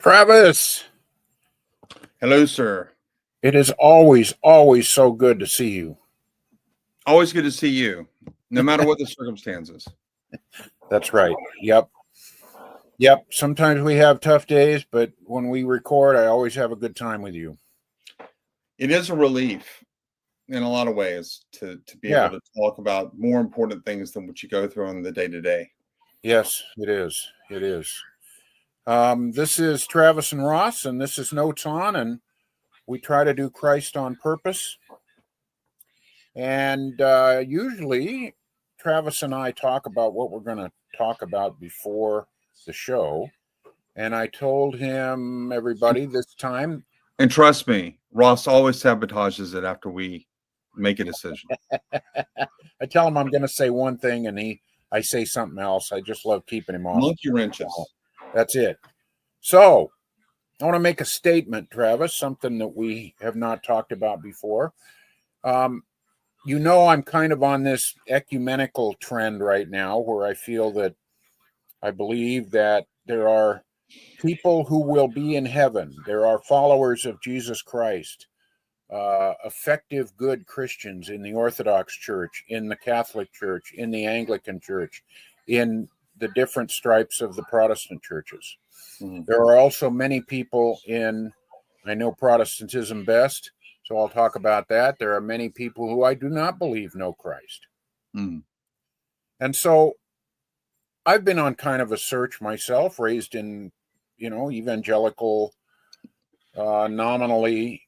Travis, Hello, sir. it is always so good to see you. Always good to see you, no matter what the circumstances. That's right. Yep. Sometimes we have tough days, but when we record, I always have a good time with you. It is a relief in a lot of ways to be Yeah. able to talk about more important things than what you go through on the day to day. Yes, it is. It is. This is Travis and Ross, and this is Notes On, and we try to do Christ on purpose. And usually, Travis and I talk about what we're going to talk about before the show. And I told him, everybody, this time. And trust me, Ross always sabotages it after we make a decision. I tell him I'm going to say one thing, and I say something else. I just love keeping him off. Monkey wrenches. That's it. So I want to make a statement, Travis, something that we have not talked about before. I'm kind of on this ecumenical trend right now where I feel that I believe that there are people who will be in heaven. There are followers of Jesus Christ, effective, good Christians in the Orthodox Church, in the Catholic Church, in the Anglican Church, in the different stripes of the Protestant churches. Mm-hmm. There are also many people I know Protestantism best, so I'll talk about that. There are many people who I do not believe know Christ. Mm-hmm. And so I've been on kind of a search myself, raised in, evangelical, nominally,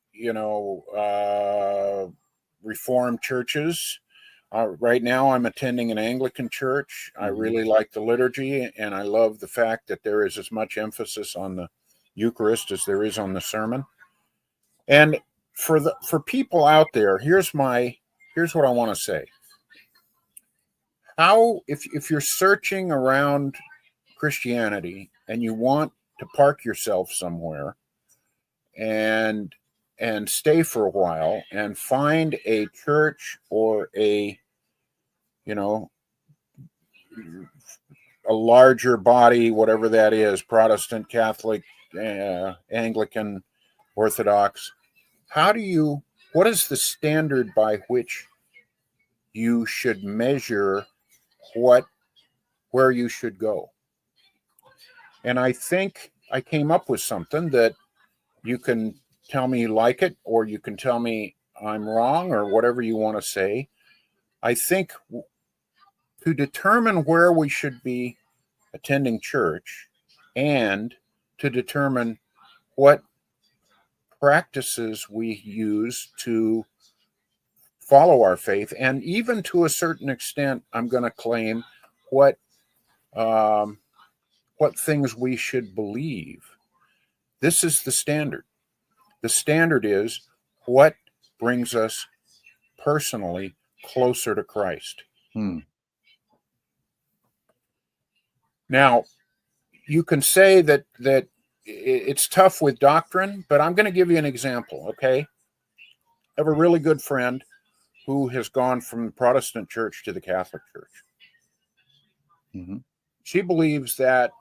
Reformed churches. Right now, I'm attending an Anglican church. I really like the liturgy, and I love the fact that there is as much emphasis on the Eucharist as there is on the sermon. And for people out there, here's what I want to say. How, if you're searching around Christianity and you want to park yourself somewhere and stay for a while and find a church or a larger body, whatever that is, Protestant, Catholic, Anglican, Orthodox, what is the standard by which you should measure where you should go? And I think I came up with something that you can tell me you like it, or you can tell me I'm wrong, or whatever you want to say. I think to determine where we should be attending church and to determine what practices we use to follow our faith, and even to a certain extent, I'm going to claim what things we should believe. This is the standard. The standard is what brings us personally closer to Christ. Now, you can say that it's tough with doctrine, but I'm going to give you an example, okay? I have a really good friend who has gone from the Protestant church to the Catholic church. Mm-hmm. She believes that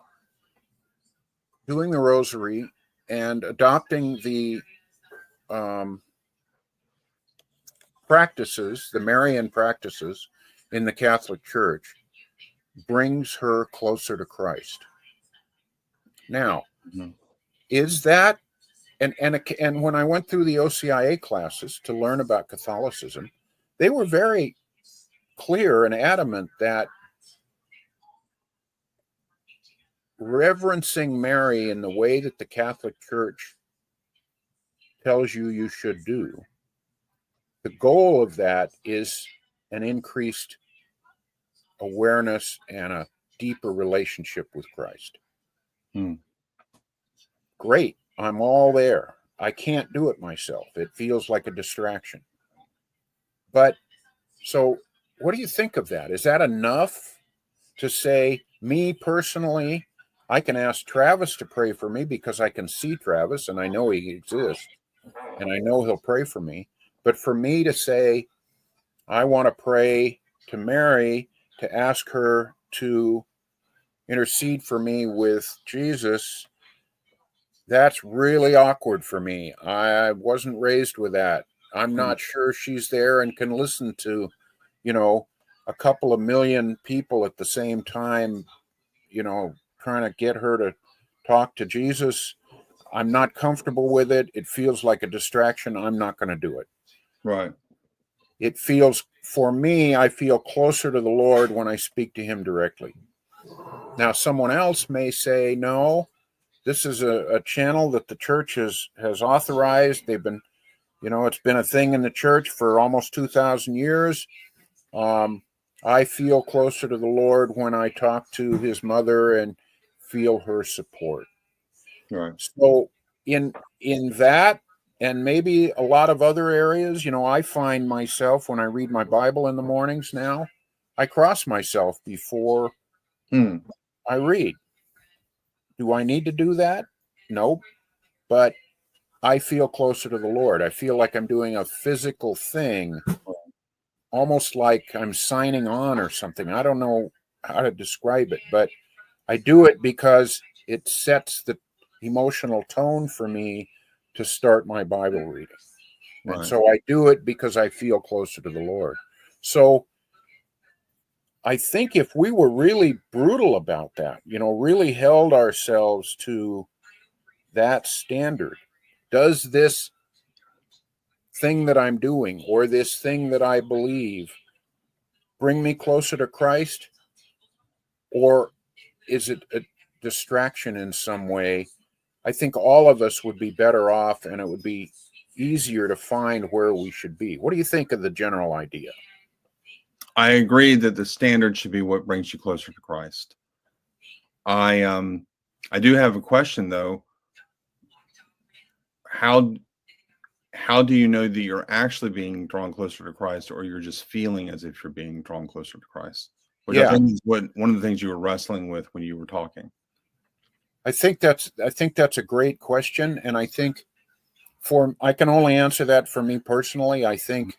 doing the rosary and adopting the practices, the Marian practices in the Catholic Church, brings her closer to Christ. Now, is that, and when I went through the OCIA classes to learn about Catholicism, they were very clear and adamant that reverencing Mary in the way that the Catholic Church tells you should do, the goal of that is an increased awareness and a deeper relationship with Christ. Great. I'm all there. I can't do it myself. It feels like a distraction. But so what do you think of that? Is that enough to say, me personally, I can ask Travis to pray for me because I can see Travis and I know he exists and I know he'll pray for me. But for me to say, I want to pray to Mary to ask her to intercede for me with Jesus, That's really awkward for me. I wasn't raised with that. I'm Mm, not sure she's there and can listen to, you know, a couple of million people at the same time, trying to get her to talk to Jesus. I'm not comfortable with it. It feels like a distraction. I'm not going to do it. right. It feels, for me, I feel closer to the Lord when I speak to Him directly. Now, someone else may say, no, this is a channel that the church has authorized. They've been, it's been a thing in the church for almost 2,000 years. Um, I feel closer to the Lord when I talk to His mother and feel her support. Right. So in that, and maybe a lot of other areas, I find myself when I read my Bible in the mornings now, I cross myself before Hmm. I read. Do I need to do that? Nope. But I feel closer to the Lord. I feel like I'm doing a physical thing, almost like I'm signing on or something. I don't know how to describe it, but I do it because it sets the emotional tone for me to start my Bible reading. And Right. so I do it because I feel closer to the Lord. So I think if we were really brutal about that, really held ourselves to that standard, does this thing that I'm doing or this thing that I believe bring me closer to Christ? Or is it a distraction in some way? I think all of us would be better off and it would be easier to find where we should be. What do you think of the general idea? I agree that the standard should be what brings you closer to Christ. I do have a question though. How how do you know that you're actually being drawn closer to Christ, or you're just feeling as if you're being drawn closer to Christ? Which I Yeah, think is what one of the things you were wrestling with when you were talking. I think that's a great question, and I can only answer that for me personally. I think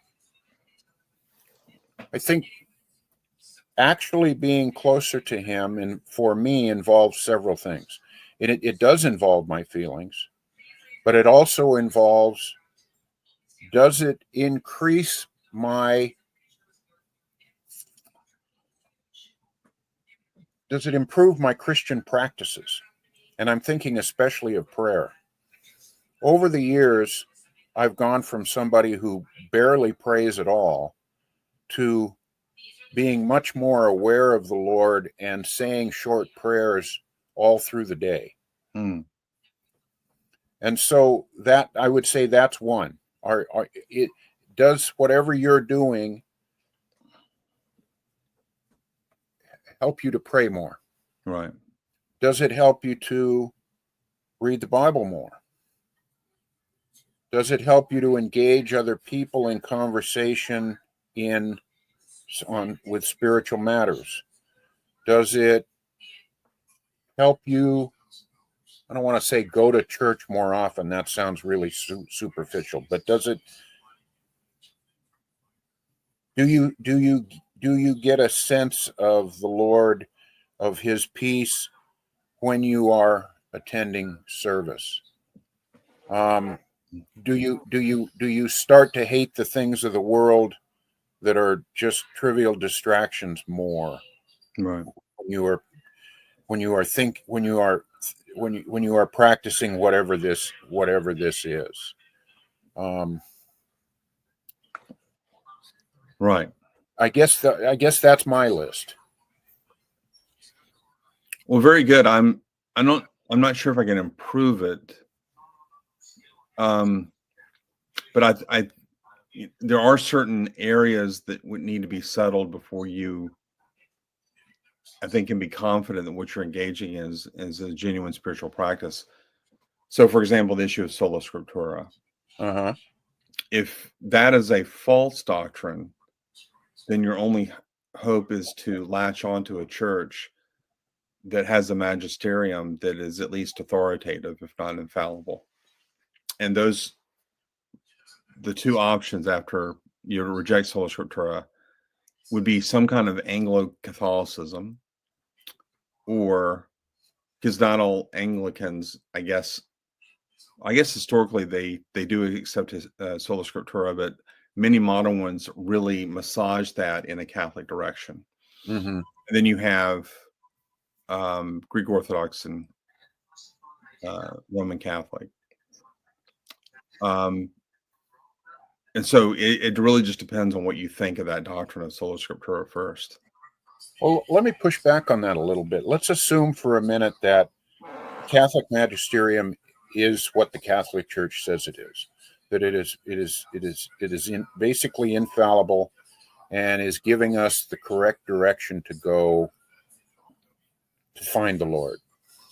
actually being closer to Him, and for me, involves several things. It does involve my feelings, but it also involves, does it increase my does it improve my Christian practices? And I'm thinking especially of prayer. Over the years, I've gone from somebody who barely prays at all to being much more aware of the Lord and saying short prayers all through the day. Mm, And so that, I would say, that's one. It does whatever you're doing help you to pray more? right. Does it help you to read the Bible more? Does it help you to engage other people in conversation in on with spiritual matters? Does it help you? I don't want to say go to church more often. That sounds really superficial. But does it? Do you get a sense of the Lord, of His peace when you are attending service? Um, do you start to hate the things of the world that are just trivial distractions more Right. when you are when you are practicing whatever this is? um Right. I guess that's my list. Well, very good. I'm not sure if I can improve it. Um, but there are certain areas that would need to be settled before you, I think, can be confident that what you're engaging in is a genuine spiritual practice. So, for example, the issue of sola scriptura. Uh-huh. If that is a false doctrine, then your only hope is to latch onto a church that has a magisterium that is at least authoritative, if not infallible. And the two options after you reject sola scriptura would be some kind of Anglo Catholicism, or because not all Anglicans, I guess, I guess historically they do accept his sola scriptura, but many modern ones really massage that in a Catholic direction. Mm-hmm. And then you have Greek Orthodox and Roman Catholic. And so it really just depends on what you think of that doctrine of sola scriptura first. Well, let me push back on that a little bit. Let's assume for a minute that Catholic magisterium is what the Catholic Church says it is. That it is basically infallible and is giving us the correct direction to go to find the Lord.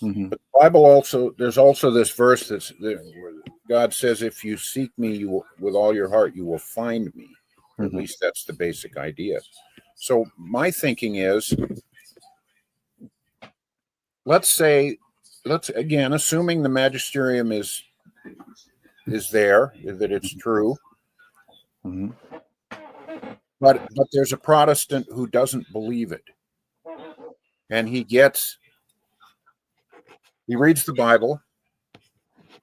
Mm-hmm. But the Bible also, there's also this verse where God says, if you seek me with all your heart, you will find me. Or at least that's the basic idea. So my thinking is, let's again, assuming the magisterium is there, that it's true. Mm-hmm. But there's a Protestant who doesn't believe it. And he reads the Bible,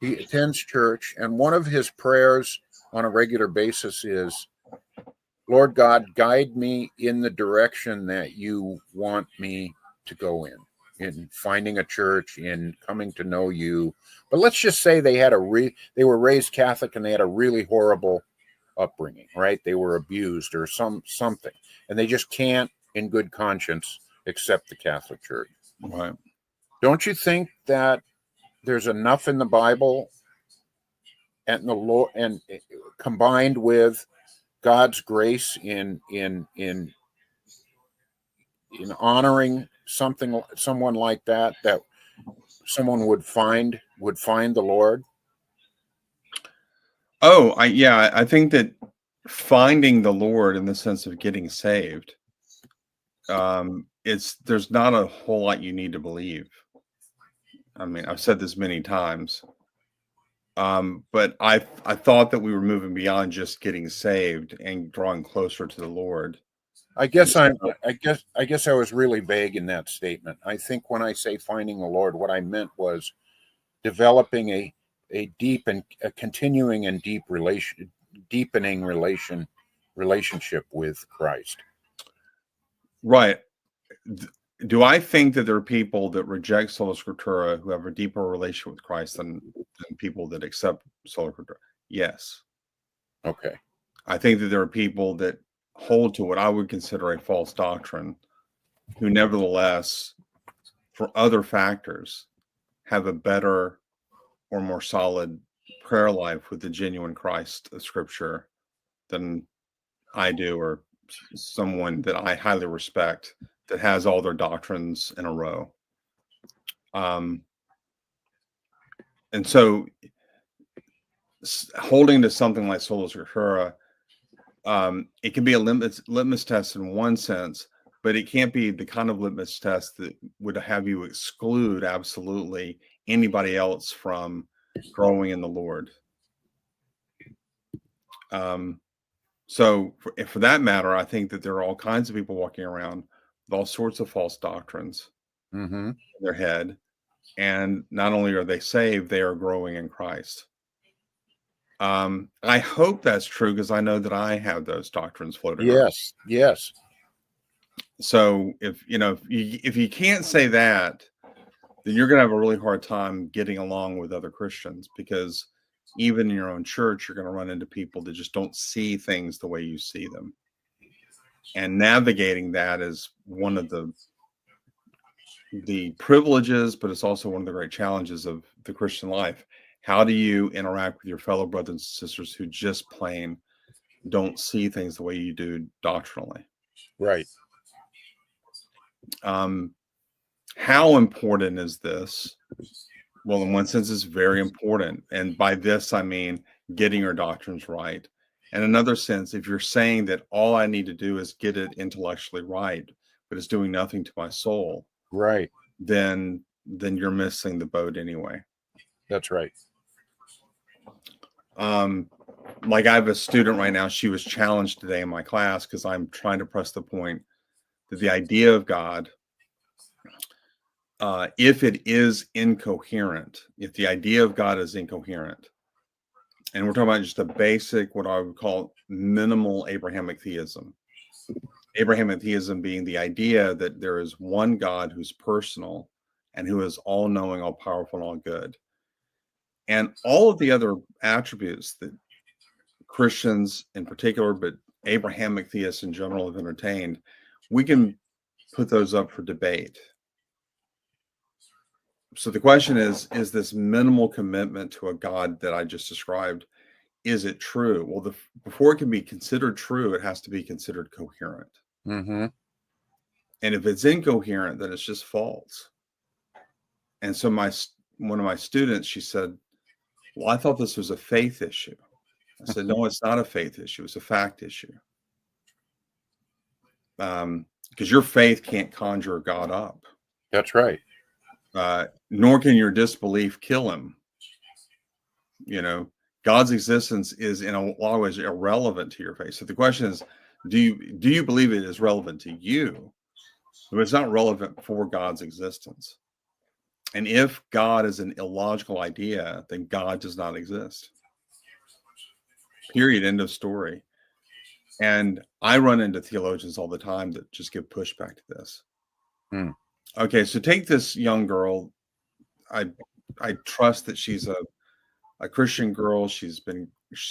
he attends church, and one of his prayers on a regular basis is, Lord God, guide me in the direction that you want me to go in finding a church, in coming to know you. But let's just say they were raised Catholic and they had a really horrible upbringing, right? They were abused or something, and they just can't, in good conscience, accept the Catholic Church. Right. Don't you think that there's enough in the Bible and the Lord, and combined with God's grace in honoring someone like that someone would find the Lord? Oh, I think that finding the Lord in the sense of getting saved, there's not a whole lot you need to believe. I mean, I've said this many times, but I thought that we were moving beyond just getting saved and drawing closer to the Lord. I guess I was really vague in that statement. I think when I say finding the Lord, what I meant was developing a deep and a continuing and deepening relationship with Christ. Right. Do I think that there are people that reject sola scriptura who have a deeper relationship with Christ than people that accept sola scriptura? Yes. Okay. I think that there are people that hold to what I would consider a false doctrine who nevertheless, for other factors, have a better or more solid prayer life with the genuine Christ of Scripture than I do, or someone that I highly respect that has all their doctrines in a row. And so holding to something like sola scriptura, it can be a litmus test in one sense, but it can't be the kind of litmus test that would have you exclude absolutely anybody else from growing in the Lord. So for that matter, I think that there are all kinds of people walking around with all sorts of false doctrines in their head. And not only are they saved, they are growing in Christ. I hope that's true because I know that I have those doctrines floating around. Yes. So if you can't say that, then you're going to have a really hard time getting along with other Christians, because even in your own church, you're going to run into people that just don't see things the way you see them. And navigating that is one of the privileges, but it's also one of the great challenges of the Christian life. How do you interact with your fellow brothers and sisters who just plain don't see things the way you do doctrinally? Right. How important is this? Well, in one sense, it's very important. And by this, I mean getting your doctrines right. In another sense, if you're saying that all I need to do is get it intellectually right, but it's doing nothing to my soul, right, then you're missing the boat anyway. That's right. Like I have a student right now, she was challenged today in my class because I'm trying to press the point that the idea of God if it is incoherent, if the idea of God is incoherent, and we're talking about just a basic, what I would call minimal Abrahamic theism. Abrahamic theism being the idea that there is one God who's personal and who is all knowing, all powerful, and all good. And all of the other attributes that Christians in particular, but Abrahamic theists in general have entertained, we can put those up for debate. So the question is this minimal commitment to a God that I just described, is it true? Well, before it can be considered true, it has to be considered coherent. Mm-hmm. And if it's incoherent, then it's just false. And so one of my students, she said, well, I thought this was a faith issue. I said, no, it's not a faith issue. It's a fact issue. Because your faith can't conjure God up. That's right. Nor can your disbelief kill him. You know, God's existence is in a lot of ways irrelevant to your faith. So the question is, do you believe it is relevant to you? But it's not relevant for God's existence. And if God is an illogical idea, then God does not exist. Period. End of story. And I run into theologians all the time that just give pushback to this. Okay, so take this young girl. I trust that she's a Christian girl. She's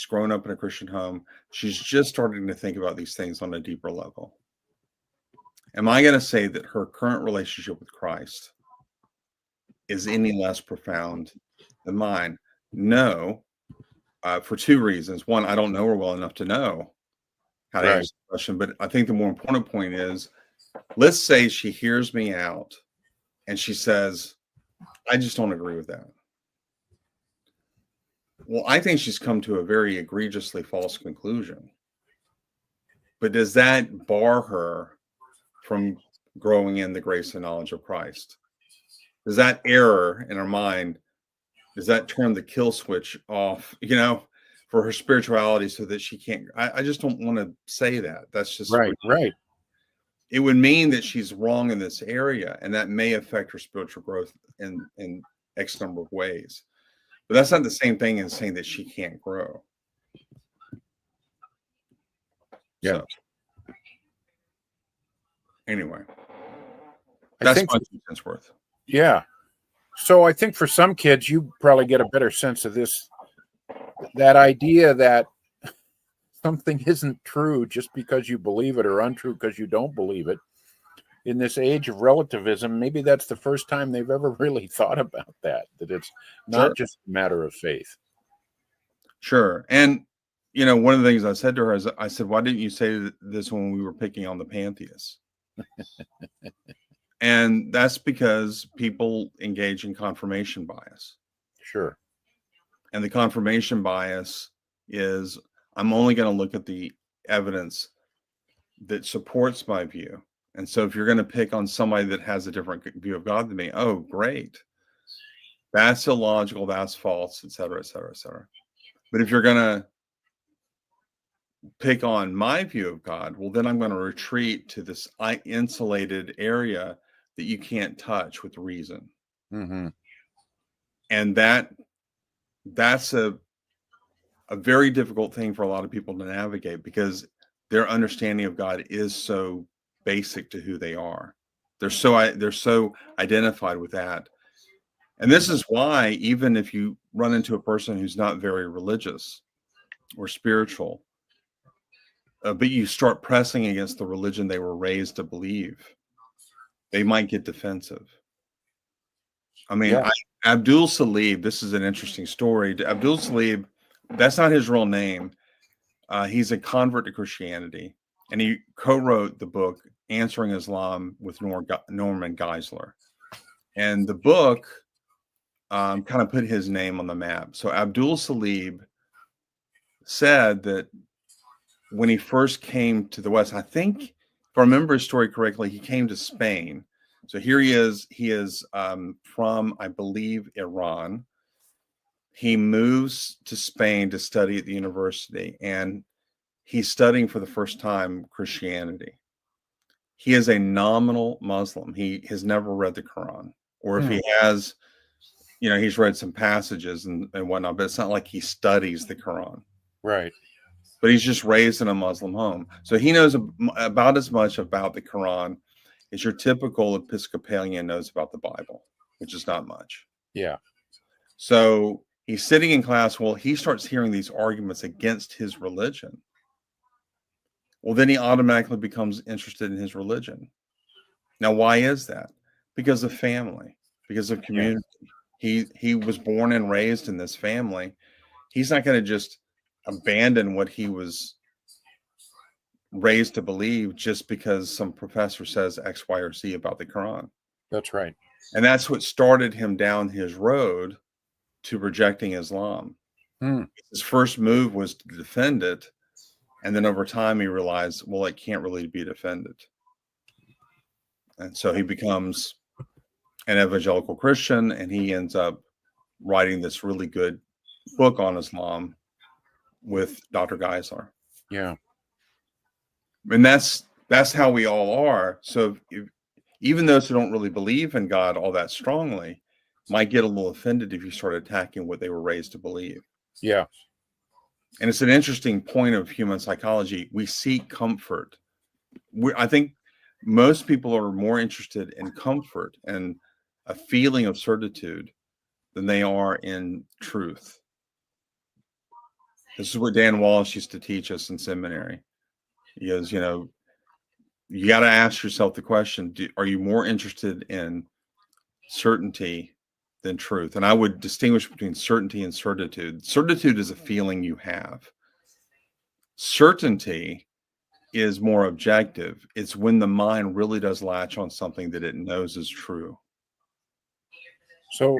grown up in a Christian home. She's just starting to think about these things on a deeper level. Am I going to say that her current relationship with Christ is any less profound than mine? No, for two reasons. One, I don't know her well enough to know how to answer the question. But I think the more important point is, let's say she hears me out and she says, I just don't agree with that. Well, I think she's come to a very egregiously false conclusion. But does that bar her from growing in the grace and knowledge of Christ? Does that error in her mind, does that turn the kill switch off, for her spirituality so that she can't? I just don't want to say that. That's just right. It would mean that she's wrong in this area, and that may affect her spiritual growth in X number of ways. But that's not the same thing as saying that she can't grow. Yeah. So, anyway, that's my 2 cents worth. Yeah. So I think for some kids, you probably get a better sense of this, that idea that something isn't true just because you believe it, or untrue because you don't believe it. In this age of relativism, maybe that's the first time they've ever really thought about that it's not just a matter of faith. Sure. And, one of the things I said to her is, I said, why didn't you say this when we were picking on the pantheists? And that's because people engage in confirmation bias. Sure. And the confirmation bias is, I'm only going to look at the evidence that supports my view. And so if you're going to pick on somebody that has a different view of God than me, oh, great. That's illogical, that's false, et cetera, et cetera, et cetera. But if you're going to pick on my view of God, well, then I'm going to retreat to this insulated area that you can't touch with reason. Mm-hmm. And that's a very difficult thing for a lot of people to navigate, because their understanding of God is so basic to who they are. They're so identified with that. And this is why, even if you run into a person who's not very religious or spiritual, but you start pressing against the religion they were raised to believe, they might get defensive. I mean, Abdul Salib, this is an interesting story. Abdul Salib, that's not his real name. He's a convert to Christianity, and he co-wrote the book Answering Islam with Norman Geisler. And the book kind of put his name on the map. So Abdul Salib said that when he first came to the West, I think, if I remember his story correctly, he came to Spain. So here he is. He is from, I believe, Iran. He moves to Spain to study at the university, and he's studying for the first time Christianity. He is a nominal Muslim. He has never read the Quran. or if he has, he's read some passages and whatnot, but it's not like he studies the Quran. Right. But he's just raised in a Muslim home. So he knows about as much about the Quran as your typical Episcopalian knows about the Bible, which is not much. Yeah. So he's sitting in class. Well, he starts hearing these arguments against his religion. Well, then he automatically becomes interested in his religion. Now, why is that? Because of family, because of community. Yeah. He was born and raised in this family. He's not going to just abandon what he was raised to believe just because some professor says X, Y, or Z about the Quran. That's right. And that's what started him down his road to rejecting Islam. His first move was to defend it. And then over time, he realized, well, it can't really be defended. And so he becomes an evangelical Christian, and he ends up writing this really good book on Islam with Dr. Geisler. Yeah. And that's how we all are. So even those who don't really believe in God all that strongly might get a little offended if you start attacking what they were raised to believe. Yeah. And it's an interesting point of human psychology. We seek comfort. I think most people are more interested in comfort and a feeling of certitude than they are in truth. This is what Dan Walsh used to teach us in seminary. He goes, you got to ask yourself the question, are you more interested in certainty than truth? And I would distinguish between certainty and certitude. Certitude is a feeling you have. Certainty is more objective. It's when the mind really does latch on something that it knows is true. So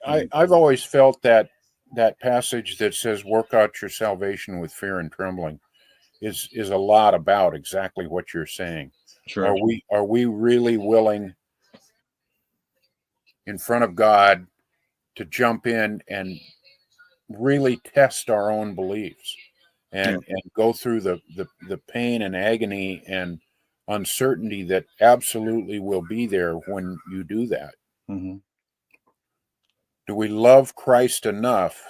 I've always felt that passage that says, work out your salvation with fear and trembling is a lot about exactly what you're saying. Sure. Are we really willing in front of God to jump in and really test our own beliefs and go through the pain and agony and uncertainty that absolutely will be there when you do that? Mm-hmm. Do we love Christ enough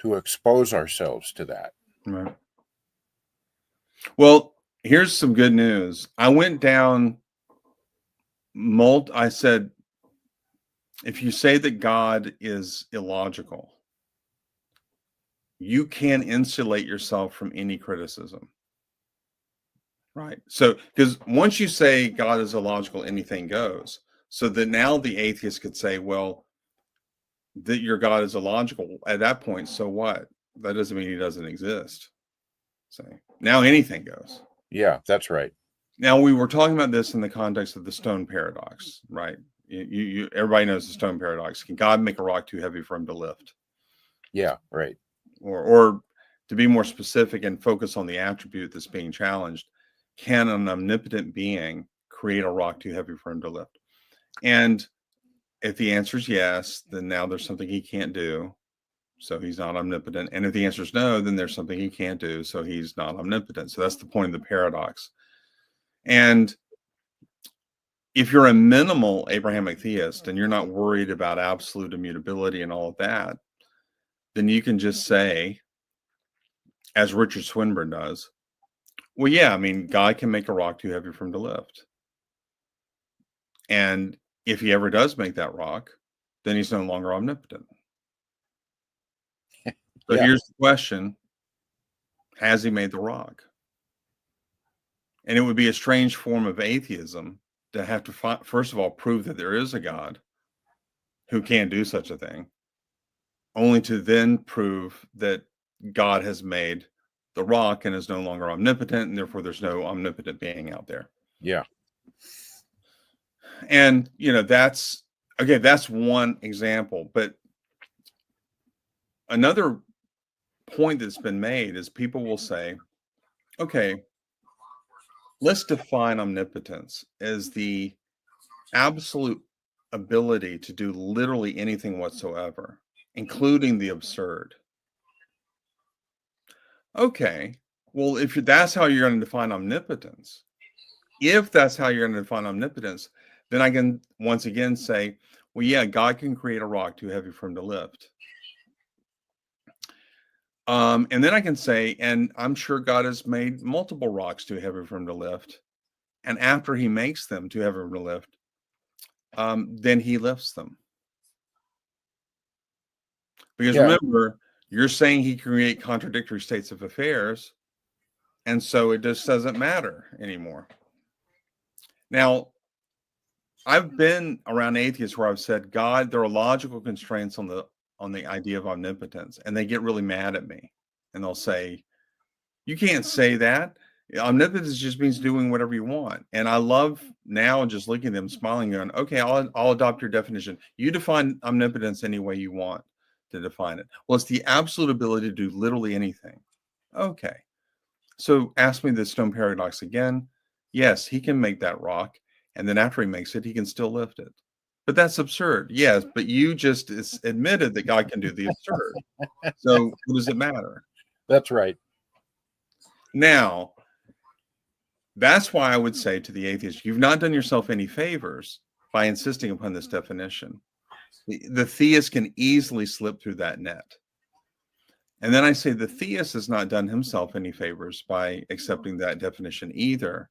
to expose ourselves to that? Right. Well, here's some good news. I went down I said, if you say that God is illogical, you can insulate yourself from any criticism. Right. So, because once you say God is illogical, anything goes. So that now the atheist could say, well, that your God is illogical at that point. So what? That doesn't mean he doesn't exist. So now anything goes. Yeah, that's right. Now we were talking about this in the context of the stone paradox, right? Everybody knows the stone paradox. Can God make a rock too heavy for him to lift? Yeah, right. Or to be more specific and focus on the attribute that's being challenged, can an omnipotent being create a rock too heavy for him to lift? And if the answer is yes, then now there's something he can't do. So he's not omnipotent. And if the answer is no, then there's something he can't do. So he's not omnipotent. So that's the point of the paradox. And if you're a minimal Abrahamic theist and you're not worried about absolute immutability and all of that, then you can just say, as Richard Swinburne does, well, yeah, I mean, God can make a rock too heavy for him to lift. And if he ever does make that rock, then he's no longer omnipotent. So here's the question. Has he made the rock? And it would be a strange form of atheism to have to, first of all, prove that there is a God who can do such a thing, only to then prove that God has made the rock and is no longer omnipotent, and therefore there's no omnipotent being out there. Yeah. And, that's one example. But another point that's been made is people will say, okay, let's define omnipotence as the absolute ability to do literally anything whatsoever, including the absurd. Okay, well, if that's how you're going to define omnipotence, then I can once again say, Well, yeah, God can create a rock too heavy for him to lift. And then I can say, and I'm sure God has made multiple rocks too heavy for him to lift. And after he makes them too heavy for him to lift, then he lifts them. Because Yeah. remember, you're saying he can create contradictory states of affairs, and so it just doesn't matter anymore. Now, I've been around atheists where I've said, God, there are logical constraints on the idea of omnipotence, and they get really mad at me, and they'll say, you can't say that. Omnipotence just means doing whatever you want. And I love now just looking at them, smiling, going, okay, I'll adopt your definition. You define omnipotence any way you want to define it. Well, it's the absolute ability to do literally anything. Okay. So ask me the stone paradox again. Yes, he can make that rock. And then after he makes it, he can still lift it. But that's absurd. Yes, but you just admitted that God can do the absurd. So what does it matter? That's right. Now, that's why I would say to the atheist, you've not done yourself any favors by insisting upon this definition. The theist can easily slip through that net. And then I say the theist has not done himself any favors by accepting that definition either.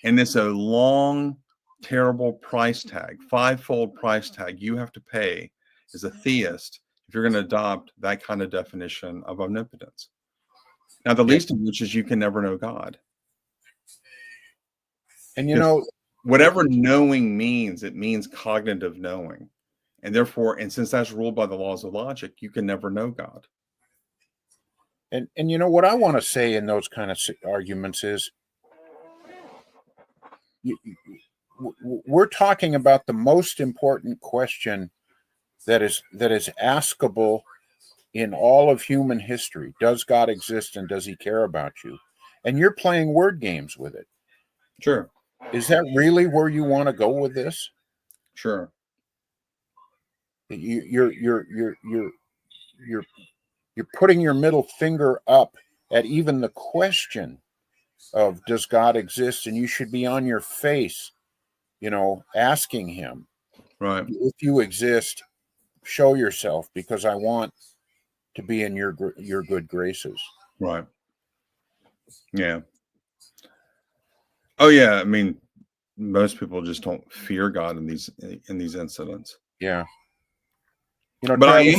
And it's a long, terrible price tag, fivefold price tag you have to pay as a theist if you're going to adopt that kind of definition of omnipotence. Now, the least of which is you can never know God. And you know, whatever knowing means, it means cognitive knowing. And therefore, and since that's ruled by the laws of logic, you can never know God. and you know what I want to say in those kind of arguments is, we're talking about the most important question that is askable in all of human history. Does God exist, and does he care about you? And you're playing word games with it. Sure. Is that really where you want to go with this? Sure. You're putting your middle finger up at even the question of does God exist, and you should be on your face, asking him, right, if you exist, show yourself, because I want to be in your good graces. Right. Yeah. Oh yeah. I mean, most people just don't fear God in these incidents. Yeah. But I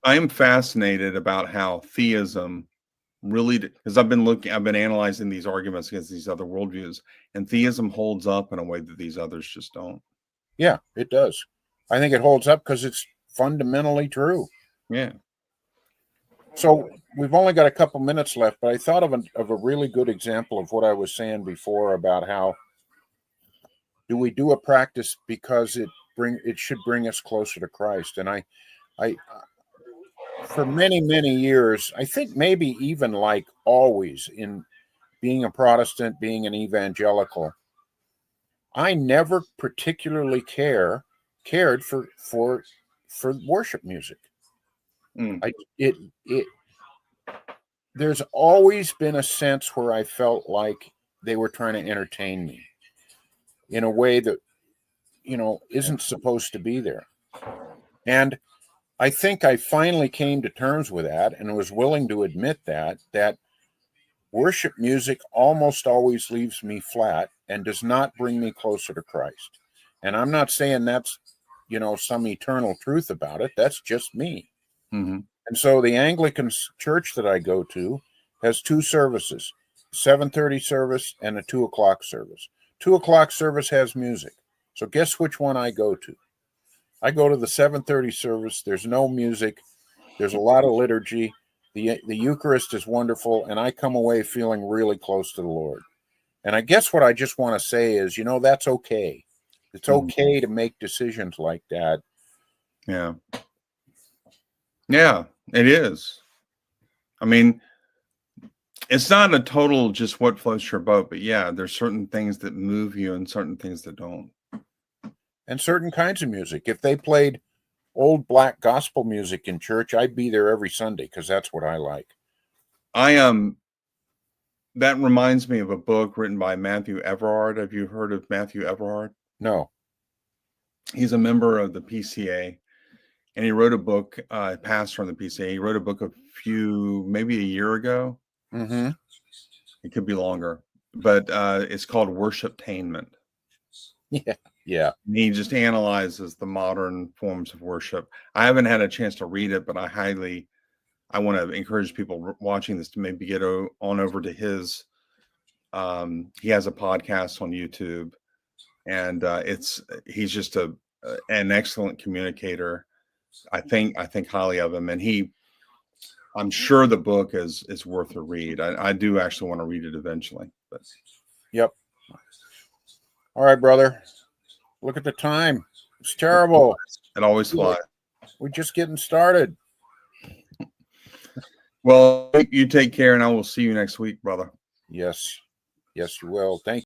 am fascinated about how theism really, because I've been analyzing these arguments against these other worldviews, and theism holds up in a way that these others just don't. Yeah, it does. I think it holds up because it's fundamentally true. Yeah. So we've only got a couple minutes left, but I thought of a really good example of what I was saying before about how do we do a practice because it should bring us closer to Christ. And I for many, many years, I think maybe even like always in being a Protestant, being an evangelical, I never particularly cared for worship music. There's always been a sense where I felt like they were trying to entertain me in a way that, isn't supposed to be there. And I think I finally came to terms with that and was willing to admit that worship music almost always leaves me flat and does not bring me closer to Christ. And I'm not saying that's, some eternal truth about it. That's just me. Mm-hmm. And so the Anglican church that I go to has two services, 7:30 service and a 2:00 service. 2:00 service has music. So guess which one I go to? I go to the 7:30 service. There's no music. There's a lot of liturgy. The Eucharist is wonderful, and I come away feeling really close to the Lord. And I guess what I just want to say is, that's okay. It's okay to make decisions like that. Yeah. Yeah, it is. I mean, it's not a total just what floats your boat, but yeah, there's certain things that move you and certain things that don't. And certain kinds of music. If they played old black gospel music in church, I'd be there every Sunday because that's what I like. That reminds me of a book written by Matthew Everard. Have you heard of Matthew Everard? No. He's a member of the PCA, and he wrote a book. Pastor on the PCA. He wrote a book maybe a year ago. Mm-hmm. It could be longer, but it's called Worshiptainment. Yeah. Yeah. And he just analyzes the modern forms of worship. I haven't had a chance to read it, but I want to encourage people watching this to maybe get on over to his. He has a podcast on YouTube, and he's just an excellent communicator. I think highly of him, and I'm sure the book is worth a read. I do actually want to read it eventually. But Yep. All right, brother. Look at the time. It's terrible. It always flies. We're just getting started. Well, you take care, and I will see you next week, brother. Yes. Yes, you will. Thank